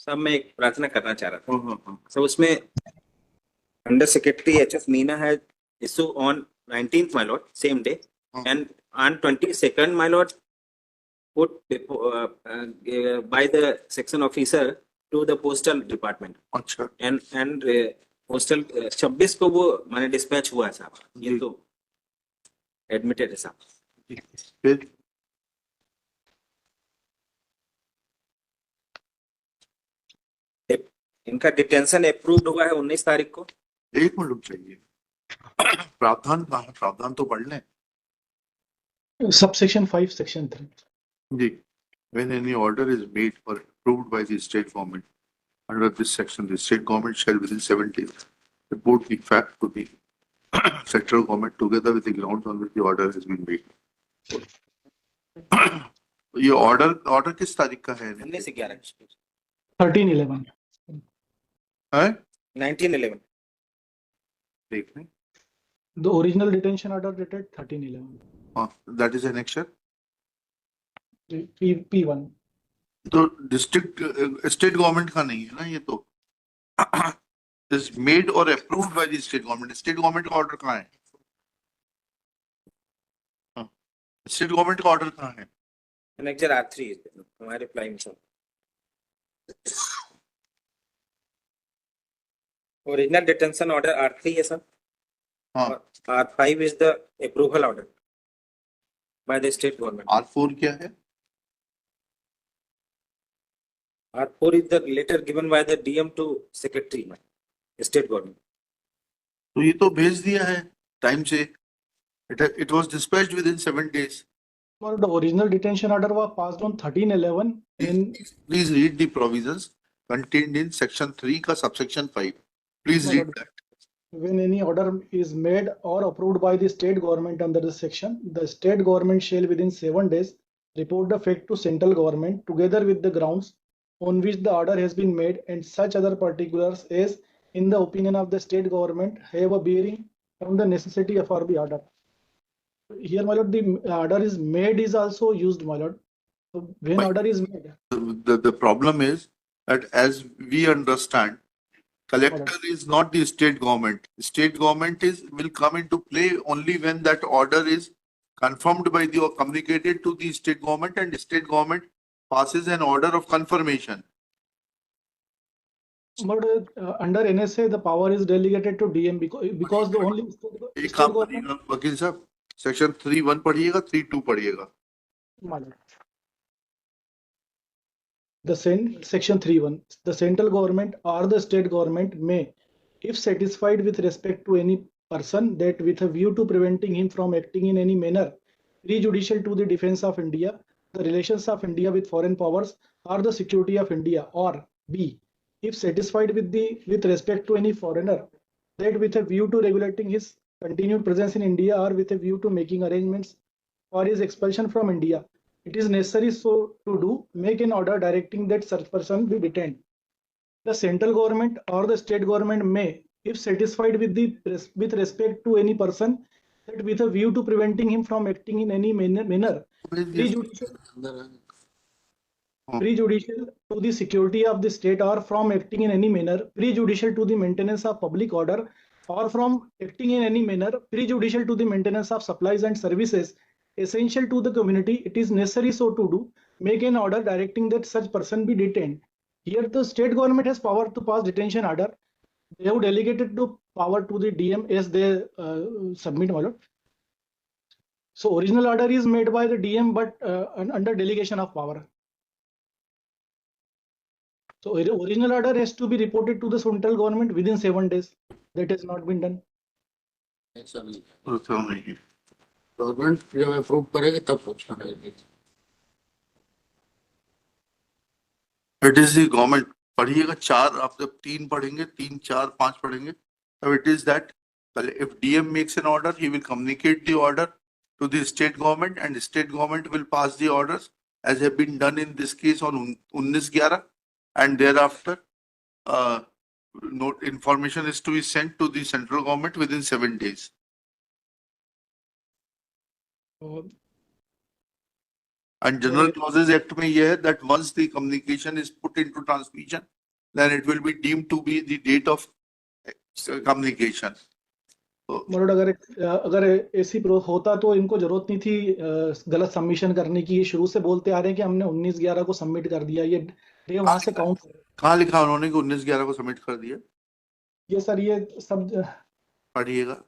सब मैं एक प्रार्थना करना चाह रहा था। सब उसमें अंडर सेक्रेटरी एचएस मीना है issue on 19th my lord same day and on 22nd my lord put by the section officer to the postal department। अच्छा and postal 26 को वो माने डिस्पैच हुआ है साहब। ये तो एडमिटेड है साहब। फिर इनका डिटेंशन अप्रूव्ड हुआ है 19 तारीख को। एक मिनट रुक चाहिए, प्रावधान कहाँ है? प्रावधान तो पढ़ लें Subsection 5, Section 3. जी। When any order is made or approved by the state government under this section, the state government shall within 7 days report the fact to the central government together with the grounds on which the order has been made. ये order किस तारीख का है? 19/11 13/11. है 19/11 देख लें। The original detention order dated 13/11. हाँ, that is annexure. P1. तो डिस्ट्रिक्ट स्टेट गवर्नमेंट का नहीं है ना ये तो। is made or approved by the state government. State government का ऑर्डर कहाँ है? स्टेट गवर्नमेंट का ऑर्डर कहाँ है? annexure R3 हमारे replying sir। Original detention order R3 है सर। हाँ। R5 is the approval order by the state government। R4 क्या है? R4 is the letter given by the DM to secretary state government। तो ये तो भेज दिया है टाइम से। It was dispatched within 7 days. Well, the original detention order was passed on 13/11. Please read the provisions contained in section 3 का subsection 5. Please read that. When any order is made or approved by the state government under this section, the state government shall within 7 days report the fact to central government together with the grounds on which the order has been made and such other particulars as in the opinion of the state government have a bearing on the necessity for the order. Here, my lord, the order is made is also used, my lord. So when Fine. order is made, The problem is that as we understand, collector is not the state government. State government will come into play only when that order is confirmed by the or communicated to the state government and the state government passes an order of confirmation. but under NSA the power is delegated to DM because the only एक state काम government. करिएगा वकील साहब, section 3(1) पढ़िएगा, 3(2) पढ़िएगा। My lord. Section 3(1), the central government or the state government may, if satisfied with respect to any person, that with a view to preventing him from acting in any manner prejudicial to the defense of India, the relations of India with foreign powers, or the security of India, or B, if satisfied with respect to any foreigner, that with a view to regulating his continued presence in India or with a view to making arrangements for his expulsion from India, it is necessary so to do, make an order directing that such person be detained. The central government or the state government may, if satisfied with respect to any person, that with a view to preventing him from acting in any manner prejudicial to the security of the state or from acting in any manner prejudicial to the maintenance of public order or from acting in any manner prejudicial to the maintenance of supplies and services essential to the community, it is necessary so to do, make an order directing that such person be detained. Here the state government has power to pass detention order. They have delegated the power to the DM as they submit, my lord. So original order is made by the DM but under delegation of power. So original order has to be reported to the central government within 7 days. That has not been done. Government जब approve करेगी तब पूछना रहेगी। It is the government. पढ़िएगा 4, आप जब 3 पढ़ेंगे, 3, 4, 5 पढ़ेंगे, तब it is that if DM makes an order, he will communicate the order to the state government and the state government will pass the orders as have been done in this case on 19/11, and thereafter information is to be sent to the central government within 7 days. And General Clauses Act में ये है that once the communication is put into transmission, then it will be deemed to be the date of communication. मरोड़ अगर ऐसी होता तो इनको जरूरत नहीं थी गलत सबमिशन करने की। ये शुरू से बोलते आ रहे हैं कि हमने 19/11 को सबमिट कर दिया। ये डे वहां से काउंट कहाँ लिखा उन्होंने कि 19/11 को सबमिट कर दिया? ये सर ये सब पढ़िएगा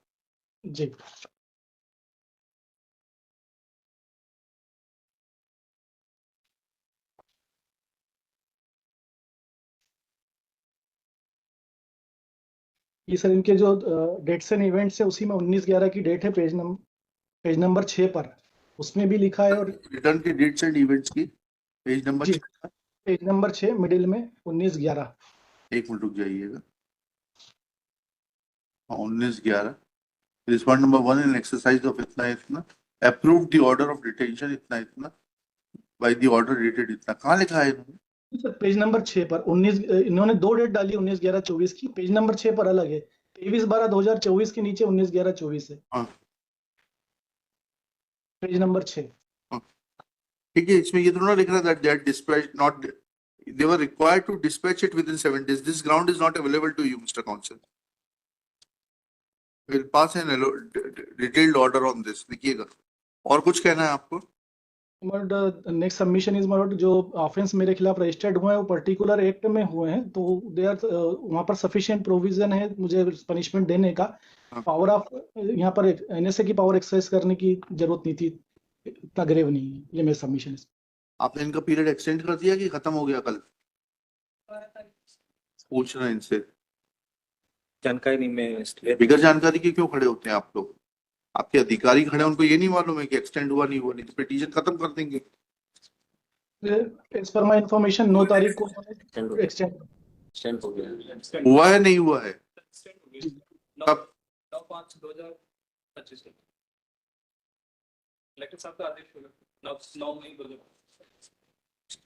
जी। ये सर इनके जो डेट्स एंड इवेंट्स है उसी में 19/11 की डेट है पेज नंबर 6 पर, उसमें भी लिखा है। और रिटर्न की डेट्स एंड इवेंट्स की पेज नंबर जी, पेज नंबर 6 मिडिल में 19/11। एक मिनट रुक जाइएगा। 19/11 respond number 1 in exercise of इतना इतना approve the order of detention इतना इतना बाय द ऑर्डर डेटेड इतना। कहाँ लिखा है इन्होंने? सर पेज नंबर 6 पर 19 इन्होंने 2 डेट डाली 19/11/24 की। पेज नंबर 6 पर अलग है, 23/12/2024 के नीचे 19/11/24 है। हाँ पेज नंबर 6। ठीक है, इसमें ये तो ना लिख रहा था that dispatch not they were required to dispatch it within 7 days. This ground is not available to you, Mr. Counsel. We'll pass an detailed order on this. लिखिएगा। और कुछ कहना है आपको? नेक्स्ट सबमिशन इज माय जो offence मेरे खिलाफ registered हुए हैं वो पर्टिकुलर एक्ट में हुए हैं, तो दे आर वहां पर सफिशिएंट प्रोविजन है मुझे पनिशमेंट देने का। पावर ऑफ यहाँ पर एनएसए की पावर एक्सरसाइज करने की जरूरत नहीं थी, इतना ग्रेव नहीं है। ये मेरा सबमिशन है। आपने इनका पीरियड एक्सटेंड कर दिया कि खत्म हो गया कल? पूछ रहे हैं इनसे, जानकारी नहीं। मैं बिगर जानकारी के क्यों खड़े होते हैं आप लोग? आपके अधिकारी खड़े हैं, उनको ये नहीं मालूम है कि एक्सटेंड हुआ नहीं हुआ, नहीं तो पिटीशन खत्म कर देंगे। एज पर माय इंफॉर्मेशन 9 तारीख को एक्सटेंड हो गया। हुआ है नहीं हुआ है? कब? 9/5/2025 कलेक्टर साहब का आदेश होगा 9 मई 2025।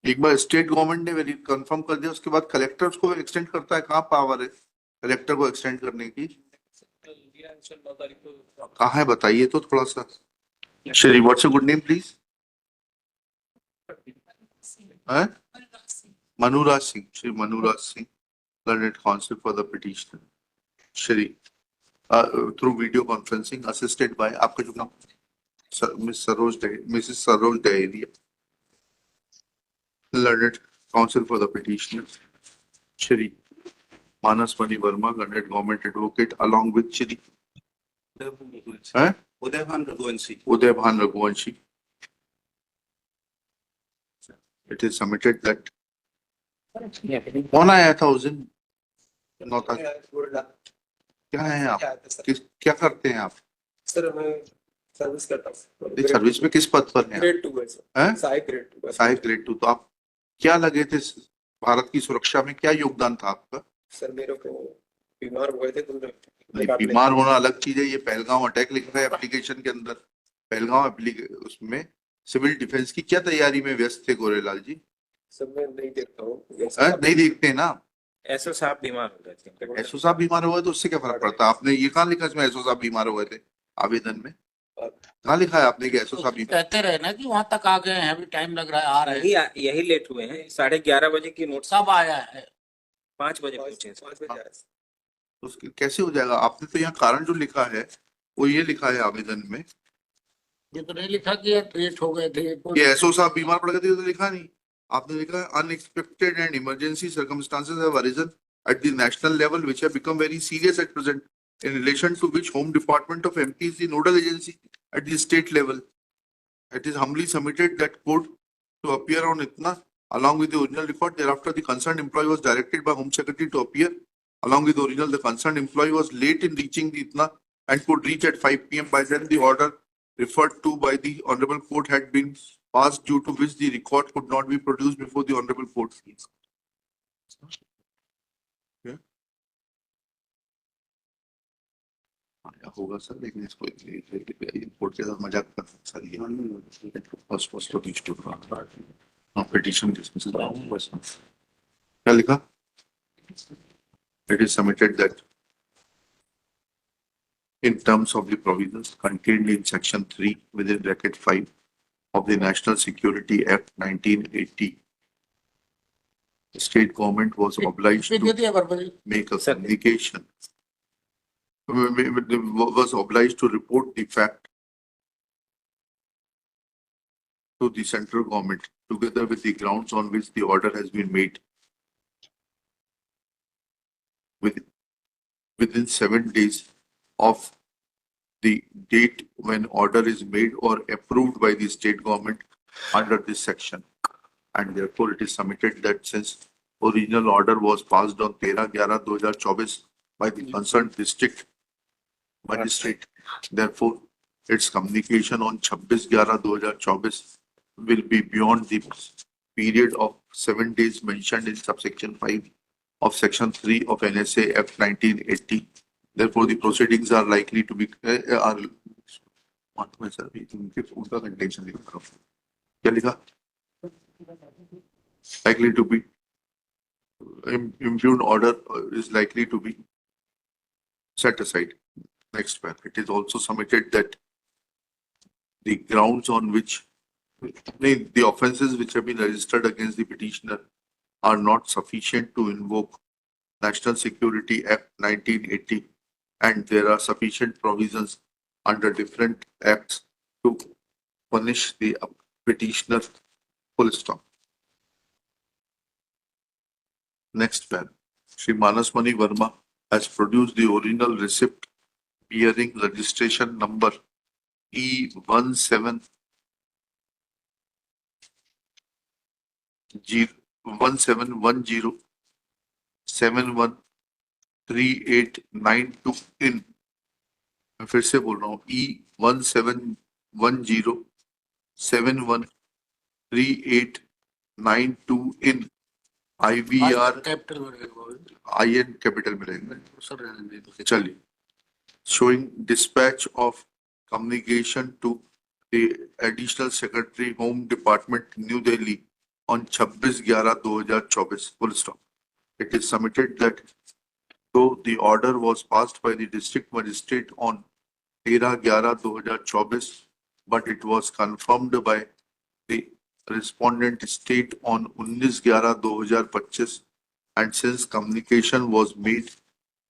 एक बार स्टेट गवर्नमेंट ने वेरी कंफर्म कर दिया, उसके बाद कलेक्टर उसको एक्सटेंड करता है। कहाँ पावर है कलेक्टर को एक्सटेंड करने की? 9 तारीख को कहाँ है बताइए तो थोड़ा सा। Shri what's your good name please? Manuraj Singh. Shri Manuraj Singh, learned counsel for the petitioner. Shri, through video conferencing, assisted by आपका जो नाम Mrs. Saroj Dahiria, learned counsel for the petitioner. Shri Manas Mani Verma, learned government advocate, along with Shri Udaybhan Raghuvanshi. Udayabhan Raghuvanshi. It is submitted that कौन आया था उस दिन? 9 तारीख। क्या है आप? क्या करते हैं आप? सर मैं सर्विस करता हूँ। सर्विस में किस पद पर हैं? ग्रेड 2 है सर। सहायक ग्रेड 2। सहायक ग्रेड 2। तो आप क्या लगे थे भारत की सुरक्षा में? क्या योगदान था आपका? सर मेरे को बीमार हुए थे तो बीमार होना अलग चीज है। ये पहलगाम अटैक लिख रहा है एप्लीकेशन के अंदर। पहलगाम उसमें सिविल डिफेंस की क्या तैयारी में व्यस्त थे गोरेलाल जी? सर मैं नहीं देखता हूँ। नहीं देखते ना? एसओ साहब बीमार हो गए थे। एसओ साहब बीमार हुए तो उससे क्या फर्क पड़ता? आपने ये कहाँ लिखा इसमें एसओ साहब बीमार हुए थे आवेदन में? कहाँ लिखा है आपने कि एसओ साहब बीमार? कहते रहे ना कि वहां तक आ गए हैं, अभी टाइम लग रहा है, आ रहे हैं। यही लेट हुए हैं। 11:30 बजे की नोट सब आया है। 5 बजे पहुंचे। 5 बजे आया। तो कैसे हो जाएगा? आपने तो यहाँ कारण जो लिखा है वो ये लिखा है आवेदन में। ये तो नहीं लिखा कि लेट हो गए थे। ये एसओ साहब बीमार पड़ गए थे तो लिखा नहीं। आपने लिखा है unexpected and emergency circumstances have arisen at the national level which have become very serious at present, in relation to which Home Department of MP is the nodal agency at the state level. It is humbly submitted that court to appear on itna along with the original record. Thereafter the concerned employee was directed by Home Secretary to appear along with the original. The concerned employee was late in reaching the itna and could reach at 5 p.m. By then the order referred to by the Honorable Court had been passed, due to which the record could not be produced before the Honorable Court. होगा sir, लेकिन इसको court के साथ मजाक कर sir. ये petition क्या लिखा? It is submitted that in terms of the provisions contained in section 3 within bracket 5 of the National Security Act 1980, the state government was obliged to make a communication, was obliged to report the fact to the central government together with the grounds on which the order has been made within 7 days of the date when order is made or approved by the state government under this section. And therefore it is submitted that since original order was passed on 13/11/2024 by the concerned district magistrate, therefore its communication on 26/11/2024 will be beyond the period of 7 days mentioned in subsection 5 of section 3 of NSA Act 1980. Therefore, the proceedings are likely to be likely to be impugned order is likely to be set aside. Next one. It is also submitted that the grounds on which the offences which have been registered against the petitioner are not sufficient to invoke National Security Act 1980, and there are sufficient provisions under different acts to punish the petitioner. Full stop. Next pan. Shri Manasmani Verma has produced the original receipt bearing registration number E1710 713892 in, मैं फिर से बोल रहा हूँ E1710713892 in IVR IN capital में रहेगा चलिए, showing dispatch of communication to the Additional Secretary Home Department New Delhi on 26/11/2024. Full stop. It is submitted that though the order was passed by the district magistrate on 13/11/2024, but it was confirmed by the respondent state on 19/11/2025, and since communication was made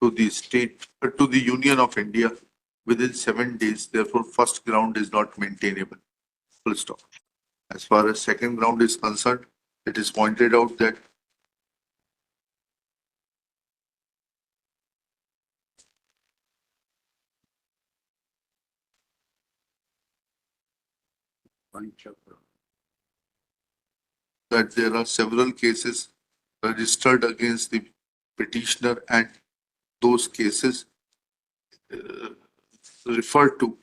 to the state to the Union of India within 7 days, therefore first ground is not maintainable. Full stop. As far as second ground is concerned, it is pointed out that there are several cases registered against the petitioner, and those cases refer to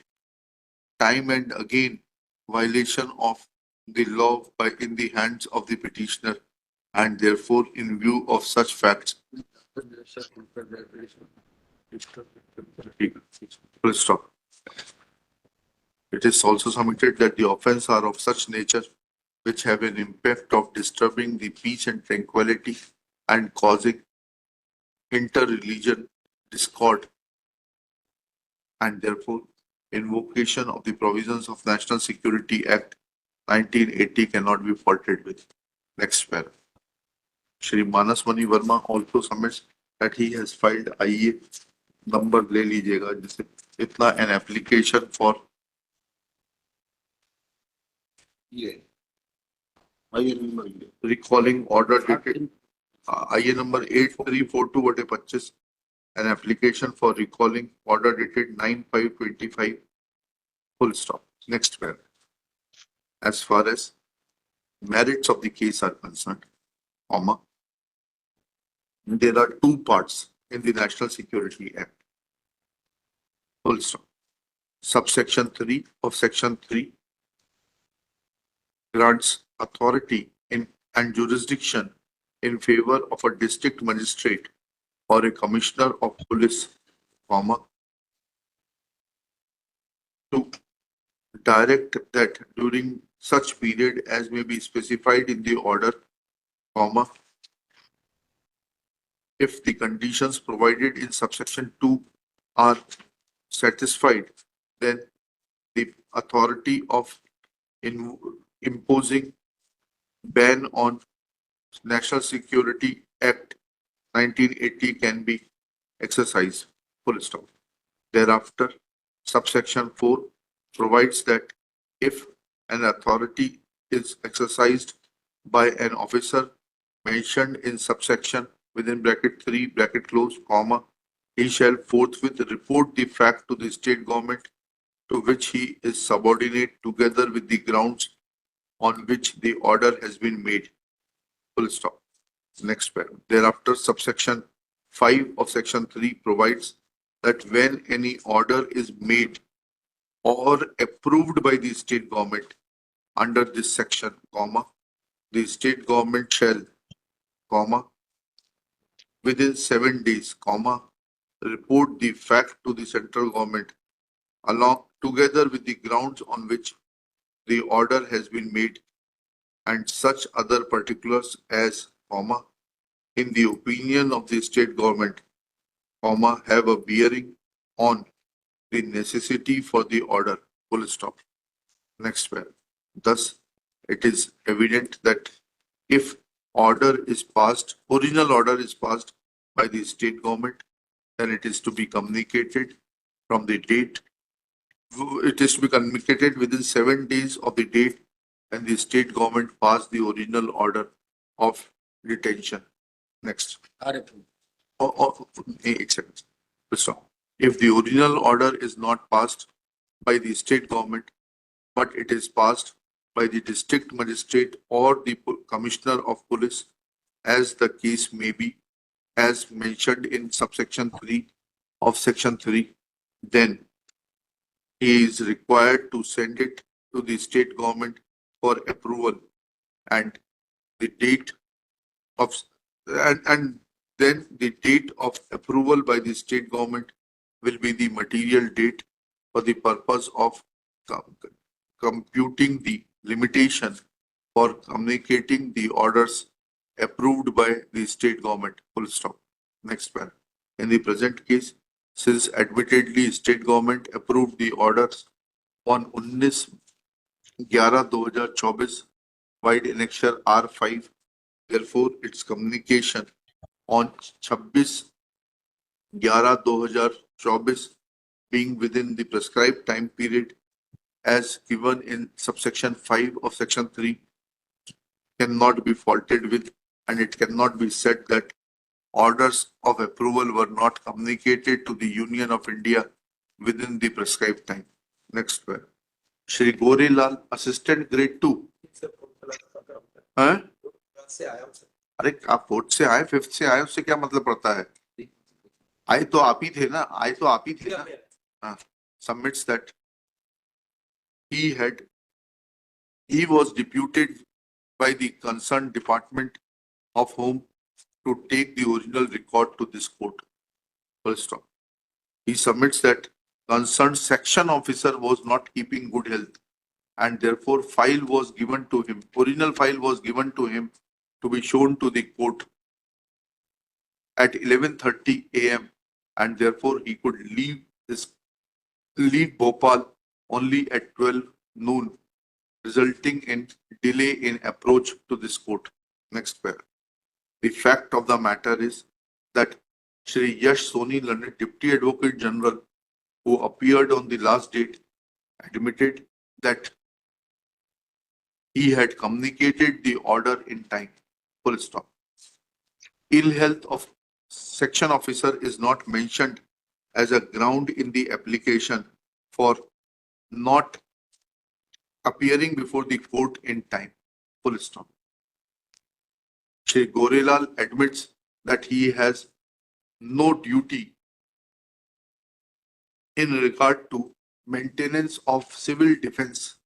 time and again violation of the law in the hands of the petitioner, and therefore in view of such facts, full stop. It is also submitted that the offence are of such nature which have an impact of disturbing the peace and tranquility and causing inter-religion discord, and therefore invocation of the provisions of National Security Act 1980 cannot be faulted with. Next paragraph. Shri Manasmani Verma also submits that he has filed IA number ले लीजिएगा जिसे इतना an application for recalling order dated IA number 8342/25, an application for recalling order dated 9/5/25. Full stop. Next paragraph. As far as merits of the case are concerned, comma, there are two parts in the National Security Act. Full stop. Subsection 3 of Section 3 grants authority in and jurisdiction in favor of a district magistrate or a commissioner of police, comma, to direct that during such period as may be specified in the order, comma, if the conditions provided in subsection 2 are satisfied, then the authority of in imposing ban on National Security Act 1980 can be exercised. Full stop. Thereafter, subsection 4 provides that if an authority is exercised by an officer mentioned in subsection within bracket 3 bracket close comma, he shall forthwith report the fact to the state government to which he is subordinate together with the grounds on which the order has been made. Full stop. Next paragraph. Thereafter, subsection 5 of section 3 provides that when any order is made or approved by the state government under this section, comma, the state government shall, comma, within 7 days, comma, report the fact to the central government along together with the grounds on which the order has been made and such other particulars as, comma, in the opinion of the state government, comma, have a bearing on the necessity for the order. Full stop. Next paragraph. Thus, it is evident that if order is passed, original order is passed by the state government, then it is to be communicated from the date. It is to be communicated within 7 days of the date when the state government passed the original order of detention. Next. Except, if the original order is not passed by the state government, but it is passed by the district magistrate or the commissioner of police, as the case may be, as mentioned in subsection 3 of section 3, then he is required to send it to the state government for approval, and the date of and then the date of approval by the state government will be the material date for the purpose of computing the limitation for communicating the orders approved by the state government. Full stop. Next paragraph. In the present case, since admittedly state government approved the orders on 19/11/2024 wide annexure R5, therefore its communication on 26/11/2024 being within the prescribed time period as given in subsection 5 of section 3 cannot be faulted with, and it cannot be said that orders of approval were not communicated to the Union of India within the prescribed time. Next one. Shri Gorilal, assistant grade 2. हाँ? से आया हूं sir. अरे आप fourth से आए, fifth से आए, उससे क्या मतलब पड़ता है? आए तो आप ही थे ना, आए तो आप ही थे ना. हाँ. Submits that he was deputed by the concerned department of Home to take the original record to this court. Full stop. He submits that concerned section officer was not keeping good health, and therefore file was given to him. Original file was given to him to be shown to the court at 11:30 a.m. and therefore he could leave Bhopal only at 12 noon, resulting in delay in approach to this court. Next paragraph. The fact of the matter is that Shri Yash Soni, Learned Deputy Advocate General, who appeared on the last date, admitted that he had communicated the order in time. Full stop. Ill health of section officer is not mentioned as a ground in the application for not appearing before the court in time. Full stop. Shri Gorilal admits that he has no duty in regard to maintenance of civil defense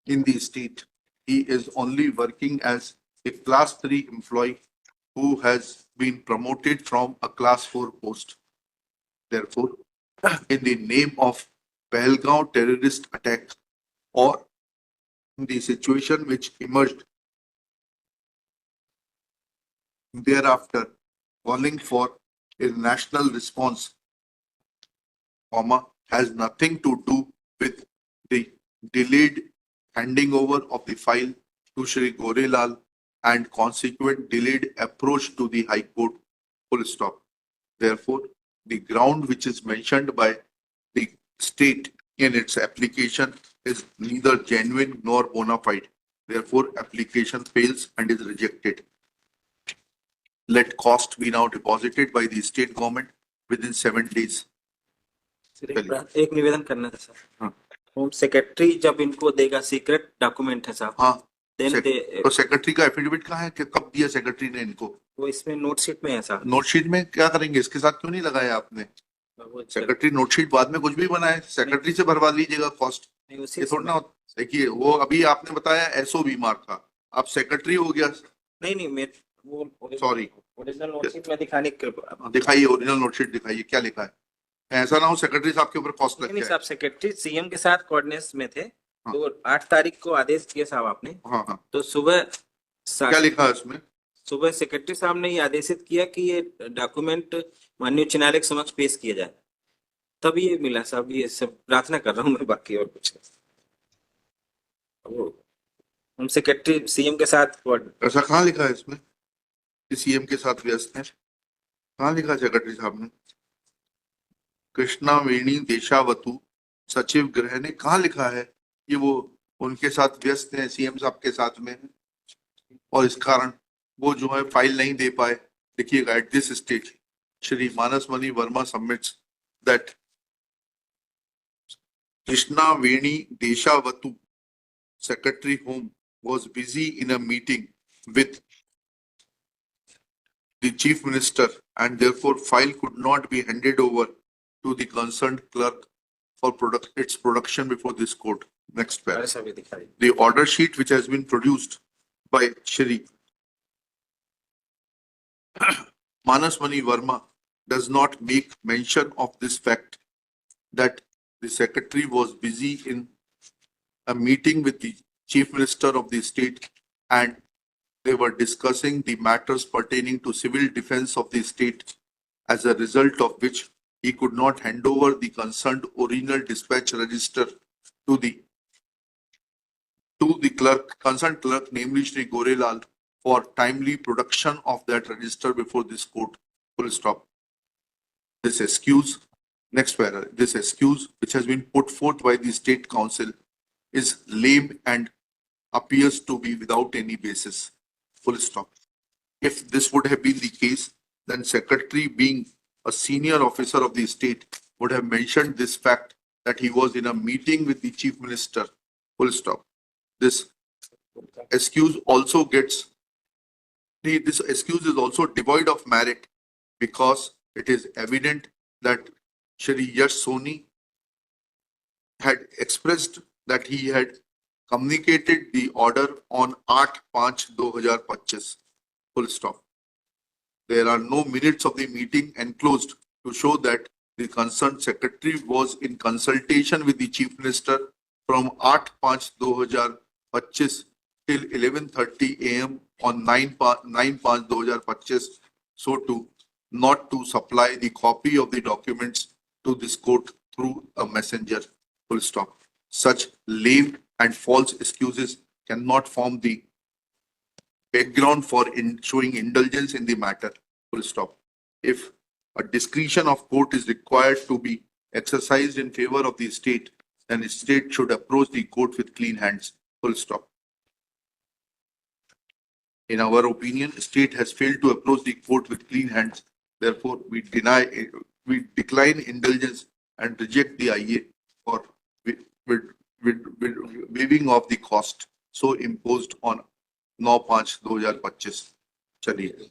in the state. He is only working as a class 3 employee who has been promoted from a class 4 post. Therefore, in the name of Pahalgam terrorist attack or the situation which emerged thereafter, calling for a national response, has nothing to do with the delayed handing over of the file to Shri Gorelal and consequent delayed approach to the High Court, full stop. Therefore, the ground which is mentioned by the state in its application is neither genuine nor bona fide. Therefore, application fails and is rejected. Let cost be now deposited by the state government within 7 days. एक निवेदन करना था sir. हाँ. Home secretary जब इनको देगा secret document है साहब. हाँ. देन तो सेक्रेटरी का एफिडेविट कहाँ है कि कब दिया सेक्रेटरी ने इनको? वो इसमें नोट शीट में है साहब. नोट शीट में क्या करेंगे? इसके साथ क्यों नहीं लगाया आपने? सेक्रेटरी नोट शीट बाद में कुछ भी बनाए, सेक्रेटरी से भरवा लीजिएगा कॉस्ट. ये थोड़ा ना. देखिए वो अभी आपने बताया एसओबी मार्क था, अब सेक्रेटरी हो गया. नहीं मैं वो सॉरी, ओरिजिनल नोट शीट में दिखाने के दिखाइए, ओरिजिनल नोट शीट दिखाइए, क्या लिखा है. ऐसा ना हो सेक्रेटरी साहब के ऊपर कॉस्ट लग नहीं जाए. साहब, सेक्रेटरी सीएम के साथ कोऑर्डिनेट में थे. हाँ. तो 8 तारीख को आदेश दिया साहब आपने. हाँ हाँ. तो सुबह क्या लिखा है उसमें? सुबह सेक्रेटरी साहब ने ये आदेशित किया कि ये डॉक्यूमेंट माननीय उच्च न्यायालय के समक्ष पेश किया जाए. तब ये मिला साहब. ये सब प्रार्थना कर रहा हूँ मैं, बाकी और कुछ नहीं. हम सेक्रेटरी सीएम के साथ ऐसा कहाँ लिखा है इसमें कि सीएम के साथ व्यस्त है? कहाँ लिखा है सेक्रेटरी साहब ने? कृष्णा वेणी देशावतु सचिव गृह ने कहाँ लिखा है ये वो उनके साथ व्यस्त हैं, सीएम साहब के साथ में, और इस कारण वो जो है फाइल नहीं दे पाए. देखिएगा, at this stage Shri Manasmani Varma submits that Krishna Veni Deshavatu secretary home was busy in a meeting with the chief minister and therefore file could not be handed over to the concerned clerk for its production before this court. Next paragraph. The order sheet which has been produced by Shri Manasmani Verma does not make mention of this fact that the secretary was busy in a meeting with the chief minister of the state and they were discussing the matters pertaining to civil defense of the state, as a result of which he could not hand over the concerned original dispatch register to the concerned clerk, namely Shri Gorelal, for timely production of that register before this court. Full stop. This excuse, next paragraph, this excuse which has been put forth by the state council is lame and appears to be without any basis. Full stop. If this would have been the case, then secretary, being a senior officer of the state, would have mentioned this fact that he was in a meeting with the chief minister. Full stop. This excuse also gets, this excuse is also devoid of merit because it is evident that Shri Yash Soni had expressed that he had communicated the order on 8/5/2025. Full stop. There are no minutes of the meeting enclosed to show that the concerned secretary was in consultation with the chief minister from 8/5/2025 till 11:30 AM on 9/5/2025, so to not to supply the copy of the documents to this court through a messenger. Full stop. Such lame and false excuses cannot form the background for showing indulgence in the matter. Full stop. If a discretion of court is required to be exercised in favor of the state, then the state should approach the court with clean hands. Full stop. In our opinion, state has failed to approach the court with clean hands. Therefore, we decline indulgence and reject the IA for waiving of the cost so imposed on 9/5/2025. चलिए.